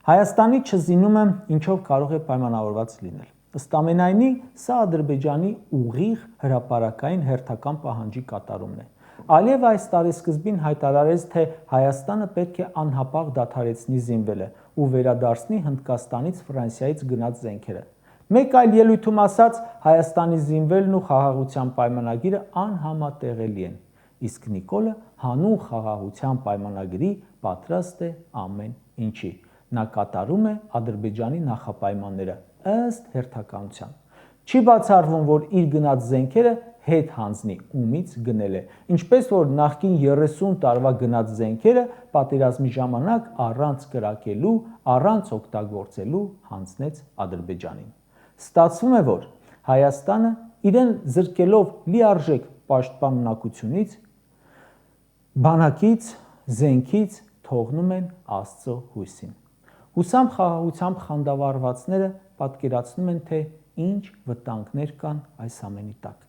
Հայաստանի չզինում եմ ինչով կարող է պայմանավորված լինել։ Ըստ ամենայնի, սա Ադրբեջանի ուղիղ հրապարակային հերթական պահանջի կատարումն է։ Ալիևը այս տարեսկզբին հայտարարեց, թե Հայաստանը պետք է անհապաղ դադարեցնի զինվելը ու վերադարձնի Հնդկաստանից, Ֆրանսիայից գնած զենքերը։ Մեկ այլ ելույթում ասաց, Հայաստանի զինվելն ու խաղաղության պայմանագիրը անհամատեղելի են, իսկ Նիկոլը հանուն խաղաղության պայմանագրի պատրաստ է ամեն ինչի։ Նա կատարում է Ադրբեջանի նախապայմանները ըստ հերթականության։ Չի բացառվում, որ իր գնած զենքերը հետ հանձնի ումից գնել է, ինչպես որ նախկին 30 տարվա գնած զենքերը պատերազմի ժամանակ առանց կրակելու, առանց օգտագործելու հանձնեց Ադրբեջանին։ Ստացվում է, որ Հայաստանը իրեն զրկելով լիարժեք պաշտպանունակությունից, բանակից, զենքից թողնում են Աստծո հույսին։ Հուսամ խաղաղությամբ խանդավառվածները պատկերացնում են, թե ինչ վտանգներ կան այս ամենի տակ։